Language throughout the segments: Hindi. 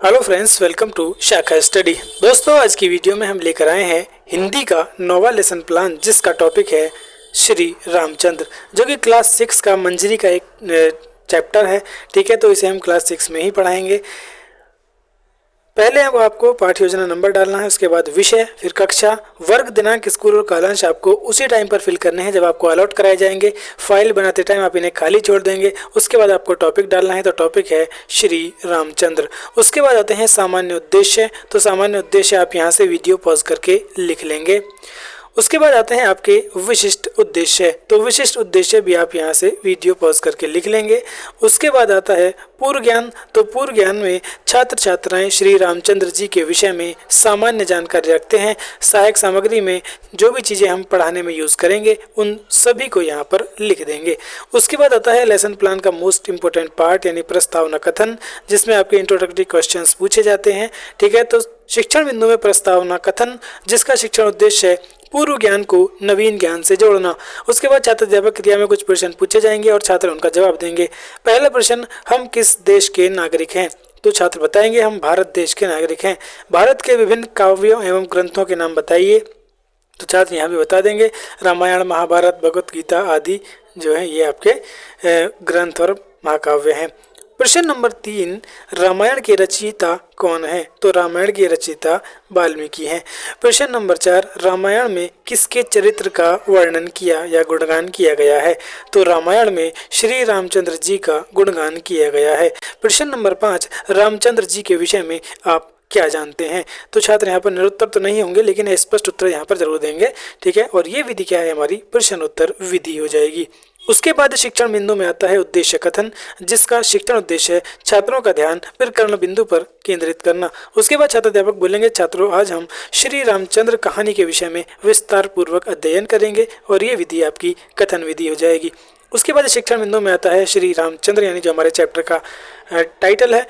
हेलो फ्रेंड्स, वेलकम टू शाखा स्टडी। दोस्तों, आज की वीडियो में हम लेकर आए हैं हिंदी का नौवां लेसन प्लान, जिसका टॉपिक है श्री रामचंद्र, जो कि क्लास 6 का मंजरी का एक चैप्टर है। ठीक है, तो इसे हम क्लास 6 में ही पढ़ाएंगे। पहले आपको पाठ्य योजना नंबर डालना है, उसके बाद विषय, फिर कक्षा, वर्ग, दिनांक, स्कूल और कालांश आपको उसी टाइम पर फिल करने हैं जब आपको अलॉट कराए जाएंगे। फाइल बनाते टाइम आप इन्हें खाली छोड़ देंगे। उसके बाद आपको टॉपिक डालना है, तो टॉपिक है श्री रामचंद्र। उसके बाद आते हैं सामान्य उद्देश्य। तो सामान्य उद्देश्य आप यहाँ से वीडियो पॉज करके लिख लेंगे। उसके बाद आते हैं आपके विशिष्ट उद्देश्य। तो विशिष्ट उद्देश्य भी आप यहाँ से वीडियो पॉज करके लिख लेंगे। उसके बाद आता है पूर्व ज्ञान। तो पूर्व ज्ञान में छात्र छात्राएं श्री रामचंद्र जी के विषय में सामान्य जानकारी रखते हैं। सहायक सामग्री में जो भी चीज़ें हम पढ़ाने में यूज़ करेंगे उन सभी को यहाँ पर लिख देंगे। उसके बाद आता है लेसन प्लान का मोस्ट इंपॉर्टेंट पार्ट, यानी प्रस्तावना कथन, जिसमें आपके इंट्रोडक्टरी क्वेश्चंस पूछे जाते हैं। ठीक है, तो शिक्षण बिंदु में प्रस्तावना कथन, जिसका शिक्षण उद्देश्य है पूर्व ज्ञान को नवीन ज्ञान से जोड़ना। उसके बाद छात्र अध्यापक क्रिया में कुछ प्रश्न पूछे जाएंगे और छात्र उनका जवाब देंगे। पहला प्रश्न, हम किस देश के नागरिक हैं? तो छात्र बताएंगे हम भारत देश के नागरिक हैं। भारत के विभिन्न काव्यों एवं ग्रंथों के नाम बताइए। तो छात्र यहाँ भी बता देंगे रामायण, महाभारत, भगवत गीता आदि जो है ये आपके ग्रंथ और महाकाव्य हैं। प्रश्न नंबर 3, रामायण के रचयिता कौन है? तो रामायण के रचयिता वाल्मीकि हैं। प्रश्न नंबर 4, रामायण में किसके चरित्र का वर्णन किया या गुणगान किया गया है? तो रामायण में श्री रामचंद्र जी का गुणगान किया गया है। प्रश्न नंबर 5, रामचंद्र जी के विषय में आप क्या जानते हैं? तो छात्र यहाँ पर निरुत्तर तो नहीं होंगे, लेकिन स्पष्ट उत्तर यहाँ पर जरूर देंगे। ठीक है, और ये विधि क्या है? हमारी प्रश्न उत्तर विधि हो जाएगी। उसके बाद शिक्षण बिंदु में आता है उद्देश्य कथन, जिसका शिक्षण उद्देश्य है छात्रों का ध्यान प्रकरण बिंदु पर केंद्रित करना। उसके बाद छात्र अध्यापक बोलेंगे, छात्रों आज हम श्री रामचंद्र कहानी के विषय में विस्तार पूर्वक अध्ययन करेंगे, और ये विधि आपकी कथन विधि हो जाएगी। उसके बाद शिक्षण बिंदु में आता है श्री रामचंद्र, यानी जो हमारे चैप्टर का टाइटल है।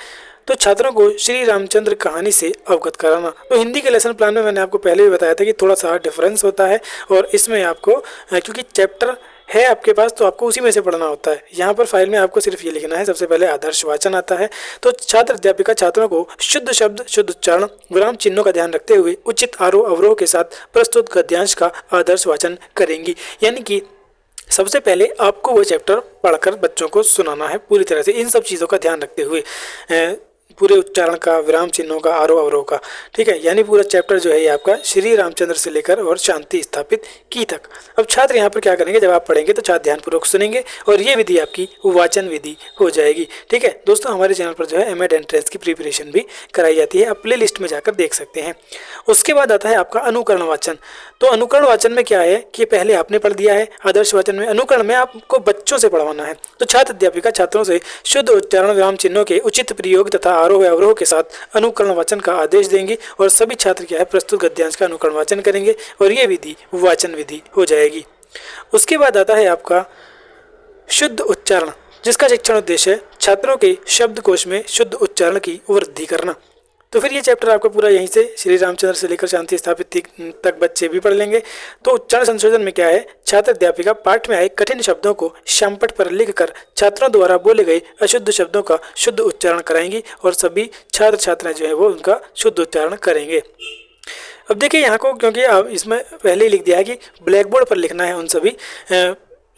तो छात्रों को श्री रामचंद्र कहानी से अवगत कराना। तो हिंदी के लेसन प्लान में मैंने आपको पहले भी बताया था कि थोड़ा सा डिफरेंस होता है, और इसमें आपको क्योंकि चैप्टर है आपके पास तो आपको उसी में से पढ़ना होता है। यहाँ पर फाइल में आपको सिर्फ ये लिखना है। सबसे पहले आदर्श वाचन आता है। तो छात्र अध्यापिका छात्रों को शुद्ध शब्द, शुद्ध उच्चारण, विराम चिन्हों का ध्यान रखते हुए उचित आरोह अवरोह के साथ प्रस्तुत गद्यांश का आदर्श वाचन करेंगी। यानी कि सबसे पहले आपको वो चैप्टर पढ़कर बच्चों को सुनाना है पूरी तरह से, इन सब चीज़ों का ध्यान रखते हुए, पूरे उच्चारण का, विराम चिन्हों का, आरोह अवरोह का। ठीक है, यानी पूरा चैप्टर जो है ये आपका श्री रामचंद्र से लेकर और शांति स्थापित की तक। अब छात्र यहाँ पर क्या करेंगे, जब आप पढ़ेंगे तो छात्र ध्यानपूर्वक सुनेंगे, और ये विधि आपकी वाचन विधि हो जाएगी। ठीक है दोस्तों, हमारे चैनल पर जो है एमएड एंट्रेंस की प्रिपरेशन भी कराई जाती है, आप प्ले लिस्ट में जाकर देख सकते हैं। उसके बाद आता है आपका अनुकरण वाचन। तो अनुकरण वाचन में क्या है कि पहले आपने पढ़ दिया है। आदर्श वाचन में, अनुकरण में आपको बच्चों से पढ़वाना है। तो छात्र अध्यापिका छात्रों से शुद्ध उच्चारण, विराम चिन्हों के उचित प्रयोग तथा आरोह अवरोह के साथ अनुकरण वाचन का आदेश देंगे, और सभी छात्र क्या है प्रस्तुत गद्यांश का अनुकरण वाचन करेंगे, और ये विधि वाचन विधि हो जाएगी। उसके बाद आता है आपका शुद्ध उच्चारण, जिसका शिक्षण उद्देश्य है छात्रों के शब्दकोश में शुद्ध उच्चारण की वृद्धि करना। तो फिर ये चैप्टर आपका पूरा यहीं से श्री रामचंद्र से लेकर शांति स्थापित तक बच्चे भी पढ़ लेंगे। तो उच्चारण संशोधन में क्या है, छात्र अध्यापिका पाठ में आए कठिन शब्दों को श्यामपट पर लिखकर छात्रों द्वारा बोले गए अशुद्ध शब्दों का शुद्ध उच्चारण कराएंगी, और सभी छात्र छात्राएं जो है वो उनका शुद्ध उच्चारण करेंगे। अब देखिए यहाँ को, क्योंकि अब इसमें पहले ही लिख दिया है कि ब्लैक बोर्ड पर लिखना है उन सभी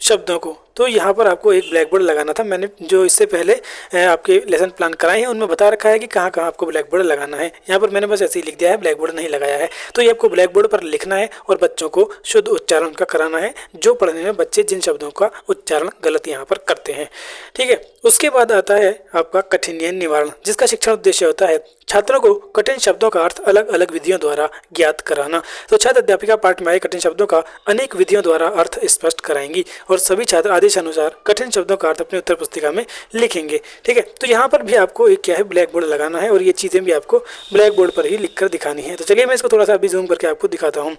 शब्दों को, तो यहाँ पर आपको एक ब्लैक बोर्ड लगाना था। मैंने जो इससे पहले आपके लेसन प्लान कराए हैं उनमें बता रखा है कि कहाँ कहाँ आपको ब्लैक बोर्ड लगाना है। यहाँ पर मैंने बस ऐसे ही लिख दिया है, ब्लैक बोर्ड नहीं लगाया है। तो ये आपको ब्लैक बोर्ड पर लिखना है और बच्चों को शुद्ध उच्चारण का कराना है, जो पढ़ने में बच्चे जिन शब्दों का उच्चारण गलत यहाँ पर करते हैं। ठीक है, उसके बाद आता है आपका कठिनाई निवारण, जिसका शिक्षण उद्देश्य होता है छात्रों को कठिन शब्दों का अर्थ अलग अलग विधियों द्वारा ज्ञात कराना। तो छात्र अध्यापिका पाठ में आए कठिन शब्दों का अनेक विधियों द्वारा अर्थ स्पष्ट कराएंगी, और सभी छात्र आदेश अनुसार कठिन शब्दों का अर्थ अपनी उत्तर पुस्तिका में लिखेंगे। ठीक है, तो यहाँ पर भी आपको एक क्या है ब्लैक बोर्ड लगाना है, और ये चीज़ें भी आपको ब्लैक बोर्ड पर ही लिखकर दिखानी है। तो चलिए मैं इसको थोड़ा सा अभी जूम करके आपको दिखाता हूँ।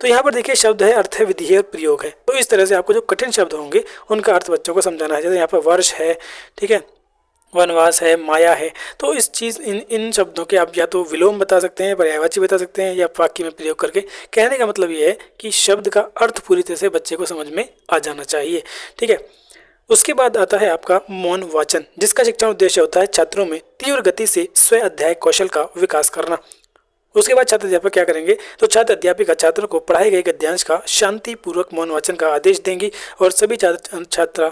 तो यहाँ पर देखिए शब्द है, अर्थ है, विधि है और प्रयोग है। तो इस तरह से आपको जो कठिन शब्द होंगे उनका अर्थ बच्चों को समझाना है। जैसे यहाँ पर वर्ष है, ठीक है, वनवास है, माया है। तो इस चीज़ इन शब्दों के आप या तो विलोम बता सकते हैं, पर्यायवाची बता सकते हैं, या वाक्य में प्रयोग करके। कहने का मतलब ये है कि शब्द का अर्थ पूरी तरह से बच्चे को समझ में आ जाना चाहिए। ठीक है, उसके बाद आता है आपका मौन वाचन, जिसका शिक्षण उद्देश्य होता है छात्रों में तीव्र गति से स्व अध्याय कौशल का विकास करना। उसके बाद छात्र अध्यापक क्या करेंगे, तो छात्र अध्यापिका छात्रों को पढ़ाए गए गद्यांश का शांति पूर्वक मौन वाचन का आदेश देंगी और सभी छात्र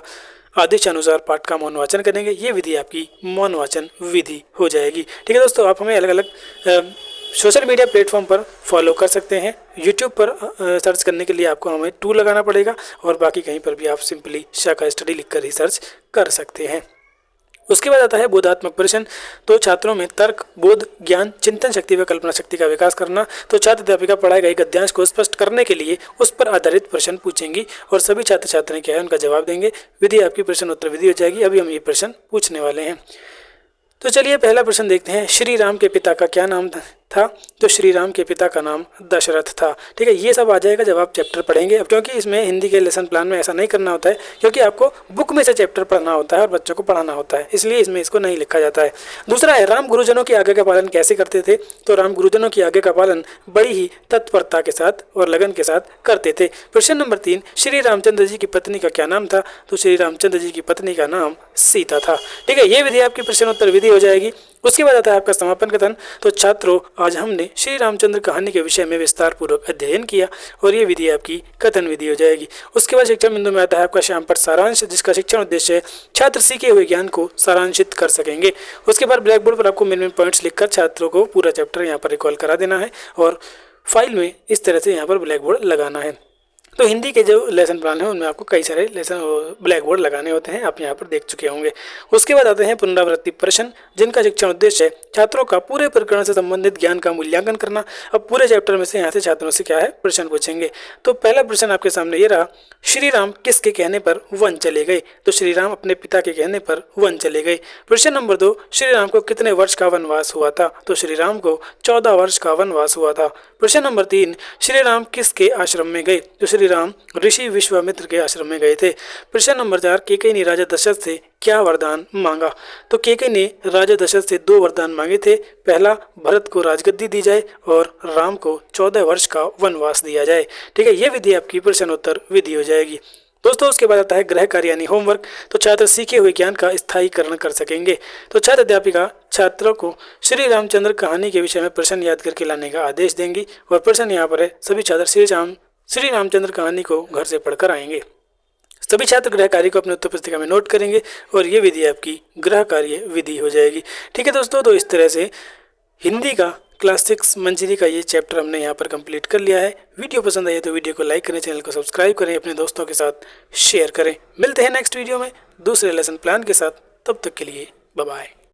आदेश अनुसार पाठ का मौन वाचन करेंगे। ये विधि आपकी मौन वाचन विधि हो जाएगी। ठीक है दोस्तों, आप हमें अलग अलग सोशल मीडिया प्लेटफॉर्म पर फॉलो कर सकते हैं। यूट्यूब पर सर्च करने के लिए आपको हमें टू लगाना पड़ेगा और बाकी कहीं पर भी आप सिंपली शाखा स्टडी लिखकर ही सर्च कर सकते हैं। उसके बाद आता है बोधात्मक प्रश्न। तो छात्रों में तर्क, बोध, ज्ञान, चिंतन शक्ति व कल्पना शक्ति का विकास करना। तो छात्र अध्यापिका पढ़ाए गए गद्यांश को स्पष्ट करने के लिए उस पर आधारित प्रश्न पूछेंगी और सभी छात्र छात्राएं क्या है उनका जवाब देंगे। विधि आपकी प्रश्न उत्तर विधि हो जाएगी। अभी हम ये प्रश्न पूछने वाले हैं। तो चलिए पहला प्रश्न देखते हैं। श्री राम के पिता का क्या नाम था? तो श्री राम के पिता का नाम दशरथ था। ठीक है, ये सब आ जाएगा जब आप चैप्टर पढ़ेंगे। अब क्योंकि इसमें हिंदी के लेसन प्लान में ऐसा नहीं करना होता है, क्योंकि आपको बुक में से चैप्टर पढ़ना होता है और बच्चों को पढ़ाना होता है, इसलिए इसमें इसको नहीं लिखा जाता है। दूसरा है, राम गुरुजनों की आज्ञा का पालन कैसे करते थे? तो राम गुरुजनों की आज्ञा का पालन बड़ी ही तत्परता के साथ और लगन के साथ करते थे। प्रश्न नंबर 3, श्री रामचंद्र जी की पत्नी का क्या नाम था? तो श्री रामचंद्र जी की पत्नी का नाम सीता था। ठीक है, ये विधि आपकी प्रश्नोत्तर विधि हो जाएगी। उसके बाद आता है आपका समापन कथन। तो छात्रों, आज हमने श्री रामचंद्र कहानी के विषय में विस्तार पूर्वक अध्ययन किया और ये विधि आपकी कथन विधि हो जाएगी। उसके बाद शिक्षण बिंदु में आता है आपका श्यामपट्ट सारांश, जिसका शिक्षण उद्देश्य है छात्र सीखे हुए ज्ञान को सारांशित कर सकेंगे। उसके बाद ब्लैक बोर्ड पर आपको मेन पॉइंट्स लिखकर छात्रों को पूरा चैप्टर यहाँ पर रिकॉल करा देना है और फाइल में इस तरह से यहाँ पर ब्लैक बोर्ड लगाना है। तो हिंदी के जो लेसन प्लान है उनमें आपको कई सारे लेसन ब्लैक बोर्ड लगाने होते हैं, आप यहाँ पर देख चुके होंगे। उसके बाद आते हैं पुनरावृत्ति प्रश्न, जिनका शिक्षण उद्देश्य है छात्रों का पूरे प्रकरण से संबंधित ज्ञान का मूल्यांकन करना। अब पूरे चैप्टर में से यहाँ से छात्रों से क्या है प्रश्न पूछेंगे। तो पहला प्रश्न आपके सामने ये रहा, श्री राम किसके कहने पर वन चले गए? तो श्री राम अपने पिता के कहने पर वन चले गए। प्रश्न नंबर 2, श्री राम को कितने वर्ष का वनवास हुआ था? तो श्री राम को 14 वर्ष का वनवास हुआ था। प्रश्न नंबर 3, श्री राम किसके आश्रम में गए? तो श्री राम ऋषि विश्वामित्र के आश्रम में गए थे। प्रश्न नंबर 4, कैकेयी ने राजा दशरथ से क्या वरदान मांगा? तो कैकेयी ने राजा दशरथ से 2 वरदान मांगे थे। पहला, भरत को राजगद्दी दी जाए और राम को 14 वर्ष का वनवास दिया जाए। ठीक है, ये विधि आपकी प्रश्नोत्तर विधि हो जाएगी। दोस्तों, उसके बाद आता है गृह कार्य यानी होमवर्क। तो छात्र सीखे हुए ज्ञान का स्थायीकरण कर सकेंगे। तो छात्र अध्यापिका छात्रों को श्री रामचंद्र कहानी के विषय में प्रश्न याद करके लाने का आदेश देंगी और प्रश्न यहाँ पर है, सभी छात्र श्री रामचंद्र कहानी को घर से पढ़कर आएंगे। सभी छात्र गृह कार्य को अपने उत्तर पुस्तिका में नोट करेंगे और ये विधि आपकी गृह कार्य विधि हो जाएगी। ठीक है दोस्तों, तो इस तरह से हिंदी का क्लास 6 मंजरी का ये चैप्टर हमने यहाँ पर कंप्लीट कर लिया है। वीडियो पसंद आई तो वीडियो को लाइक करें, चैनल को सब्सक्राइब करें, अपने दोस्तों के साथ शेयर करें। मिलते हैं नेक्स्ट वीडियो में दूसरे लेसन प्लान के साथ, तब तक के लिए बाय बाय।